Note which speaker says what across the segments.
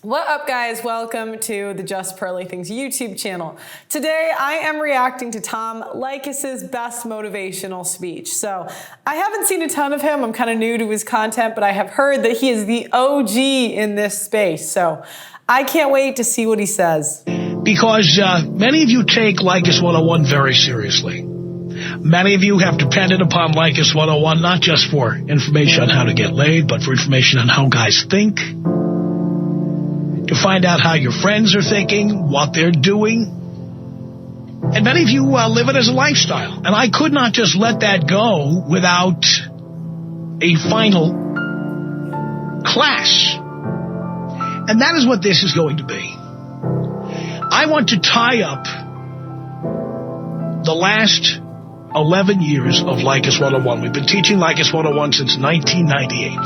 Speaker 1: What up, guys? Welcome to the Just Pearly Things YouTube channel. Today, I am reacting to Tom Leikis' best motivational speech. So, I haven't seen a ton of him. I'm kind of new to his content, but I have heard that he is the OG in this space. So, I can't wait to see what he says.
Speaker 2: Because many of you take Leikis 101 very seriously. Many of you have depended upon Leikis 101 not just for information on how to get laid, but for information on how guys think, to find out how your friends are thinking, what they're doing. And many of you live it as a lifestyle. And I could not just let that go without a final class. And that is what this is going to be. I want to tie up the last 11 years of Leikis 101. We've been teaching Leikis 101 since 1998.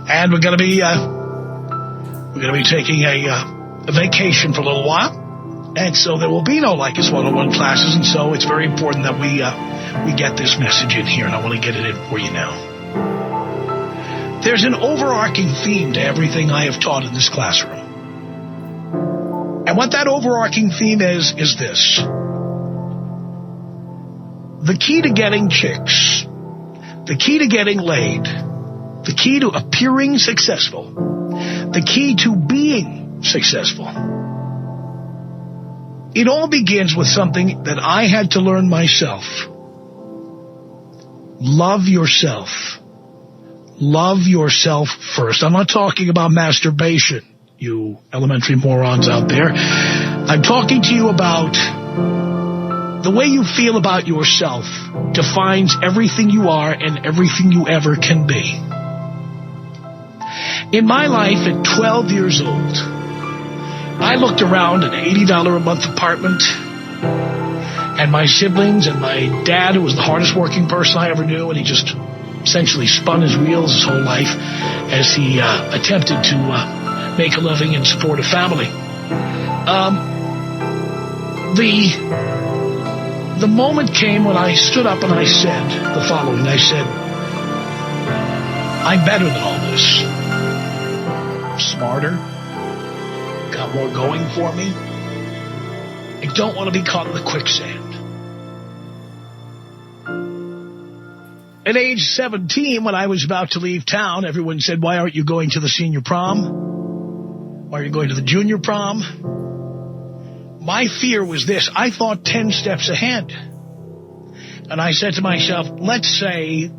Speaker 2: And we're going to be taking a vacation for a little while. And so there will be no Leikis 101 classes. And so it's very important that we get this message in here. And I want to get it in for you now. There's an overarching theme to everything I have taught in this classroom. And what that overarching theme is this. The key to getting chicks, the key to getting laid, the key to appearing successful, the key to being successful, it all begins with something that I had to learn myself. Love yourself. Love yourself first. I'm not talking about masturbation, you elementary morons out there. I'm talking to you about the way you feel about yourself defines everything you are and everything you ever can be. In my life at 12 years old, I looked around an $80 a month apartment, and my siblings and my dad, who was the hardest working person I ever knew, and he just essentially spun his wheels his whole life as he attempted to make a living and support a family. The moment came when I stood up and I said the following. I said, I'm better than all this. I'm smarter. Got more going for me. I don't want to be caught in the quicksand. At age 17, when I was about to leave town, everyone said, why aren't you going to the senior prom? Why are you going to the junior prom? My fear was this. I thought 10 steps ahead. And I said to myself, let's say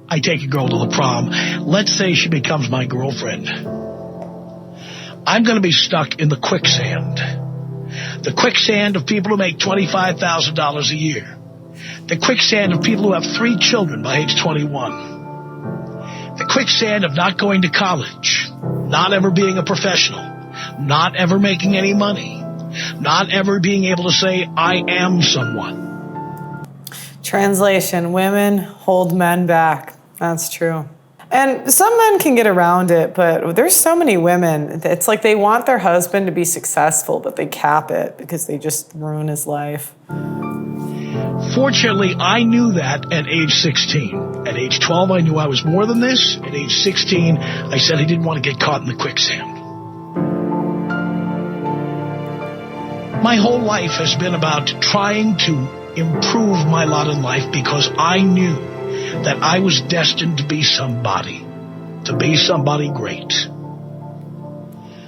Speaker 2: I take a girl to the prom. Let's say she becomes my girlfriend. I'm going to be stuck in the quicksand. The quicksand of people who make $25,000 a year. The quicksand of people who have 3 children by age 21. The quicksand of not going to college. Not ever being a professional. Not ever making any money. Not ever being able to say, I am someone.
Speaker 1: Translation, women hold men back. That's true. And some men can get around it, but there's so many women. It's like they want their husband to be successful, but they cap it because they just ruin his life.
Speaker 2: Fortunately, I knew that at age 16. At age 12, I knew I was more than this. At age 16, I said I didn't want to get caught in the quicksand. My whole life has been about trying to improve my lot in life because I knew that I was destined to be somebody great.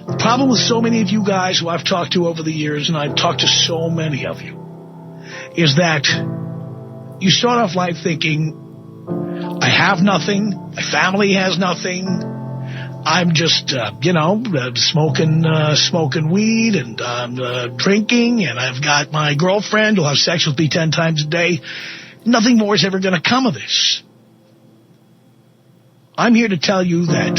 Speaker 2: The problem with so many of you guys who I've talked to over the years, and I've talked to so many of you, is that you start off life thinking, I have nothing, my family has nothing, I'm just, smoking weed and drinking, and I've got my girlfriend who'll have sex with me 10 times a day. Nothing more is ever going to come of this. I'm here to tell you that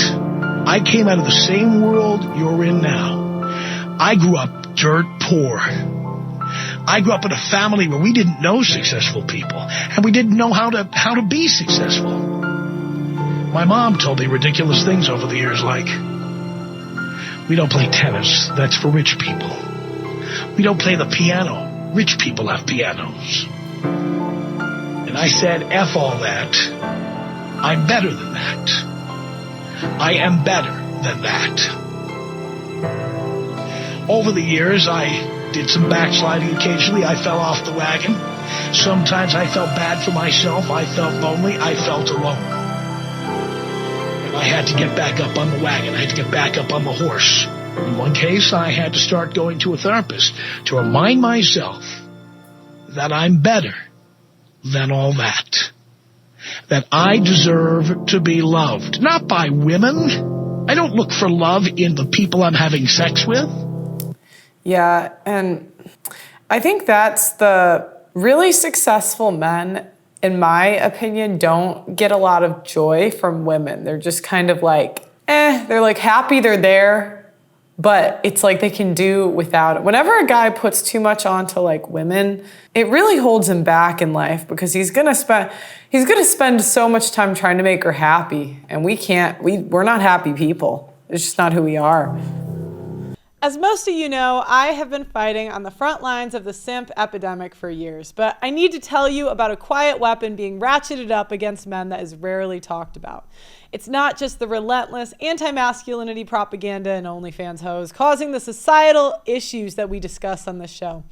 Speaker 2: I came out of the same world you're in now. I grew up dirt poor. I grew up in a family where we didn't know successful people, and we didn't know how to be successful. My mom told me ridiculous things over the years like, we don't play tennis, that's for rich people. We don't play the piano, rich people have pianos. And I said, F all that. I'm better than that. I am better than that. Over the years, I did some backsliding occasionally. I fell off the wagon. Sometimes I felt bad for myself. I felt lonely. I felt alone. And I had to get back up on the wagon. I had to get back up on the horse. In one case, I had to start going to a therapist to remind myself that I'm better than all that. That I deserve to be loved. Not by women. I don't look for love in the people I'm having sex with.
Speaker 1: Yeah, and I think that's the really successful men, in my opinion, don't get a lot of joy from women. They're just kind of like, they're like happy they're there, but it's like they can do without it. Whenever a guy puts too much onto like women, it really holds him back in life because he's gonna spend so much time trying to make her happy, and we're not happy people. It's just not who we are. As most of you know, I have been fighting on the front lines of the simp epidemic for years, but I need to tell you about a quiet weapon being ratcheted up against men that is rarely talked about. It's not just the relentless anti-masculinity propaganda and OnlyFans hoes causing the societal issues that we discuss on this show.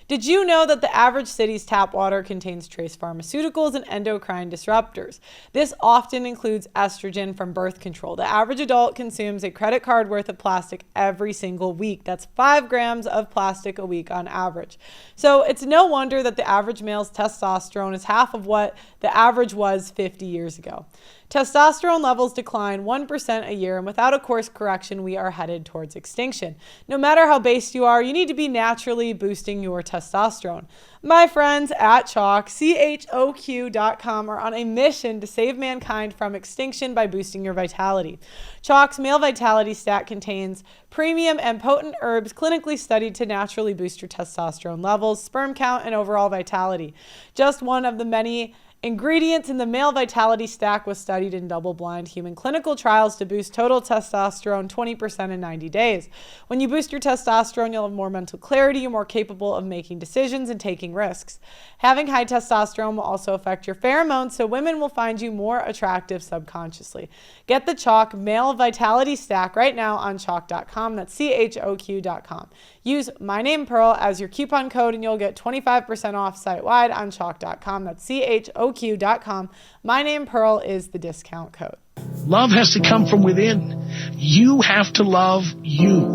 Speaker 1: Did you know that the average city's tap water contains trace pharmaceuticals and endocrine disruptors? This often includes estrogen from birth control. The average adult consumes a credit card worth of plastic every single week. That's 5 grams of plastic a week on average. So it's no wonder that the average male's testosterone is half of what the average was 50 years ago. Testosterone levels decline 1% a year, and without a course correction, we are headed towards extinction. No matter how based you are, you need to be naturally boosting your testosterone. My friends at Choq, CHOQ.com, are on a mission to save mankind from extinction by boosting your vitality. Choq's Male Vitality Stack contains premium and potent herbs clinically studied to naturally boost your testosterone levels, sperm count, and overall vitality. Just one of the many ingredients in the Male Vitality Stack was studied in double-blind human clinical trials to boost total testosterone 20% in 90 days. When you boost your testosterone, you'll have more mental clarity, you're more capable of making decisions and taking risks. Having high testosterone will also affect your pheromones, so women will find you more attractive subconsciously. Get the Choq Male Vitality Stack right now on Choq.com. That's CHOQ.com. Use my name Pearl as your coupon code and you'll get 25% off site-wide on Choq.com. That's CHOQ.com. My name Pearl is the discount code.
Speaker 2: Love has to come from within. You have to love you.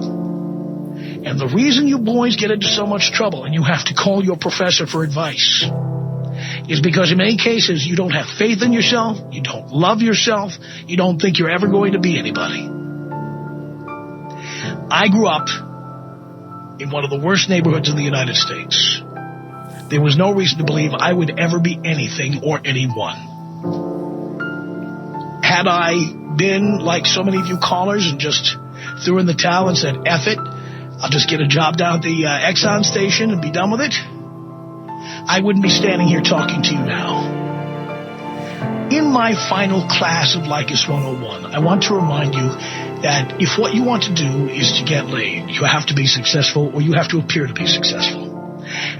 Speaker 2: And the reason you boys get into so much trouble and you have to call your professor for advice is because in many cases you don't have faith in yourself, you don't love yourself, you don't think you're ever going to be anybody. I grew up in one of the worst neighborhoods in the United States. There was no reason to believe I would ever be anything or anyone. Had I been like so many of you callers and just threw in the towel and said, F it, I'll just get a job down at the Exxon station and be done with it, I wouldn't be standing here talking to you now. In my final class of Leikis 101, I want to remind you that if what you want to do is to get laid, you have to be successful or you have to appear to be successful.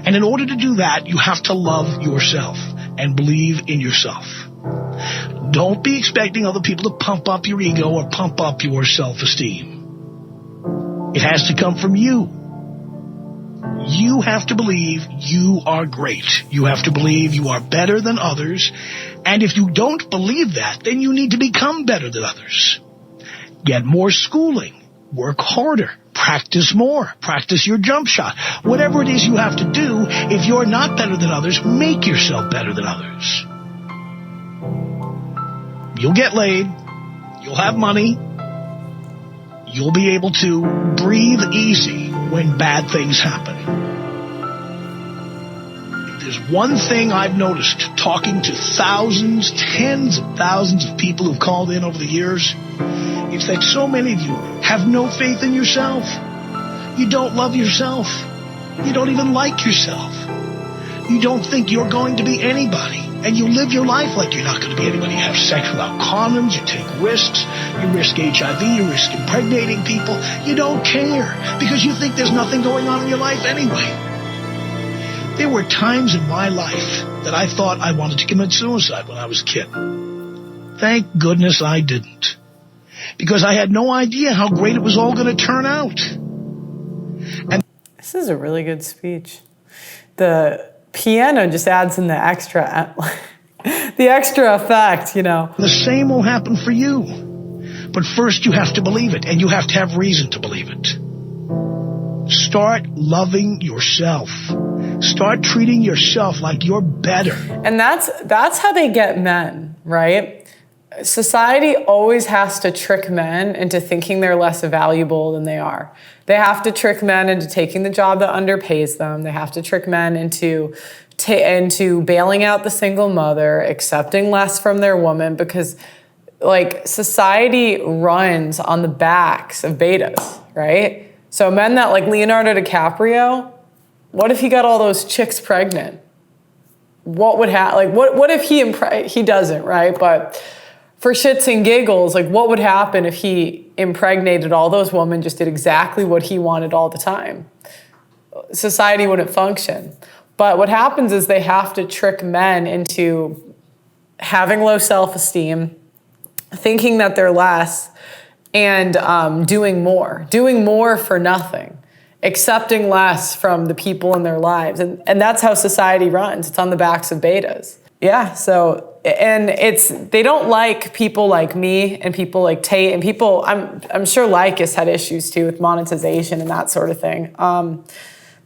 Speaker 2: And in order to do that, you have to love yourself and believe in yourself. Don't be expecting other people to pump up your ego or pump up your self-esteem. It has to come from you. You have to believe you are great. You have to believe you are better than others. And if you don't believe that, then you need to become better than others. Get more schooling. Work harder. Practice more. Practice your jump shot. Whatever it is you have to do, if you're not better than others, make yourself better than others. You'll get laid. You'll have money. You'll be able to breathe easy when bad things happen. If there's one thing I've noticed talking to thousands, tens of thousands of people who've called in over the years, it's that so many of you have no faith in yourself. You don't love yourself. You don't even like yourself. You don't think you're going to be anybody. And you live your life like you're not going to be anybody. You have sex without condoms. You take risks. You risk HIV. You risk impregnating people. You don't care because you think there's nothing going on in your life anyway. There were times in my life that I thought I wanted to commit suicide when I was a kid. Thank goodness I didn't. Because I had no idea how great it was all going to turn out. And
Speaker 1: this is a really good speech. The piano just adds in the extra, the extra effect, you know.
Speaker 2: the same will happen for you. But first you have to believe it, and you have to have reason to believe it. Start loving yourself. Start treating yourself like you're better.
Speaker 1: And that's how they get men, right? Society always has to trick men into thinking they're less valuable than they are. They have to trick men into taking the job that underpays them. They have to trick men into bailing out the single mother, accepting less from their woman, because like society runs on the backs of betas, right? So men that like Leonardo DiCaprio, what if he got all those chicks pregnant? What would happen? Like what if he doesn't, right? But for shits and giggles, like what would happen if he impregnated all those women, just did exactly what he wanted all the time? Society wouldn't function. But what happens is they have to trick men into having low self-esteem, thinking that they're less, and doing more for nothing, accepting less from the people in their lives. And that's how society runs. It's on the backs of betas. Yeah, so, and they don't like people like me and people like Tate and people, I'm sure Leikis had issues too with monetization and that sort of thing.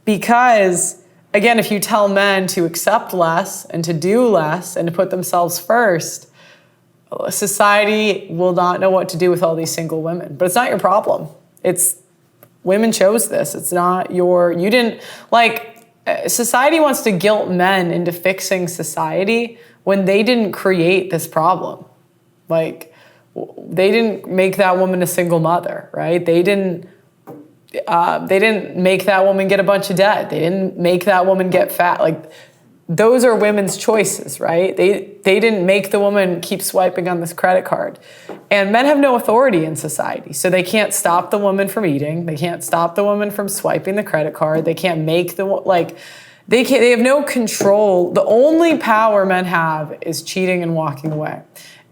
Speaker 1: Because, again, if you tell men to accept less and to do less and to put themselves first, society will not know what to do with all these single women. But it's not your problem. It's women chose this. It's not you didn't, like, society wants to guilt men into fixing society when they didn't create this problem. Like, they didn't make that woman a single mother, right? They didn't make that woman get a bunch of debt. They didn't make that woman get fat. Like, those are women's choices, right? They didn't make the woman keep swiping on this credit card. And men have no authority in society. So they can't stop the woman from eating. They can't stop the woman from swiping the credit card. They can't make they have no control. The only power men have is cheating and walking away.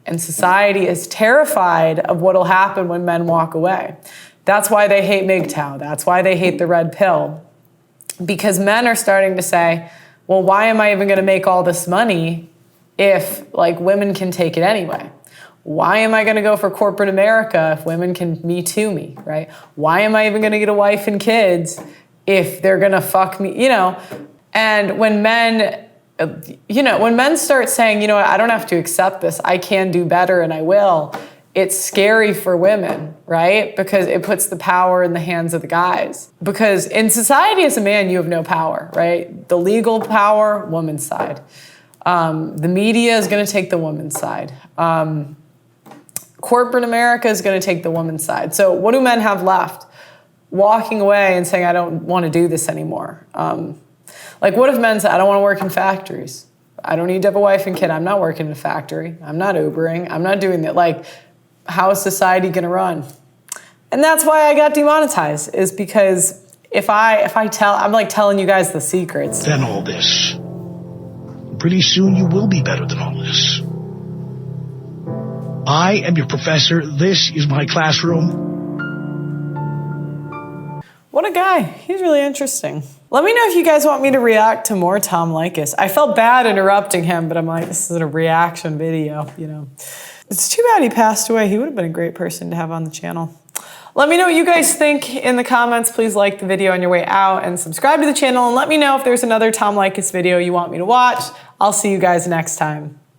Speaker 1: And society is terrified of what'll happen when men walk away. That's why they hate MGTOW. That's why they hate the red pill. Because men are starting to say, well, why am I even going to make all this money if like women can take it anyway? Why am I going to go for corporate America if women can Me Too me, right? Why am I even going to get a wife and kids if they're going to fuck me, you know? And when men start saying, you know what, I don't have to accept this, I can do better and I will, it's scary for women, right? Because it puts the power in the hands of the guys. Because in society as a man, you have no power, right? The legal power, woman's side. The media is going to take the woman's side. Corporate America is going to take the woman's side. So what do men have left? Walking away and saying, I don't want to do this anymore. Like what if men say, I don't want to work in factories. I don't need to have a wife and kid. I'm not working in a factory. I'm not Ubering. I'm not doing that. Like, how is society going to run? And that's why I got demonetized, is because if I tell, I'm like telling you guys the secrets.
Speaker 2: Than all this. Pretty soon you will be better than all this. I am your professor. This is my classroom.
Speaker 1: What a guy. He's really interesting. Let me know if you guys want me to react to more Tom Leikis. I felt bad interrupting him, but I'm like, this is a reaction video, you know. It's too bad he passed away. He would have been a great person to have on the channel. Let me know what you guys think in the comments. Please like the video on your way out and subscribe to the channel, and let me know if there's another Tom Leikis video you want me to watch. I'll see you guys next time.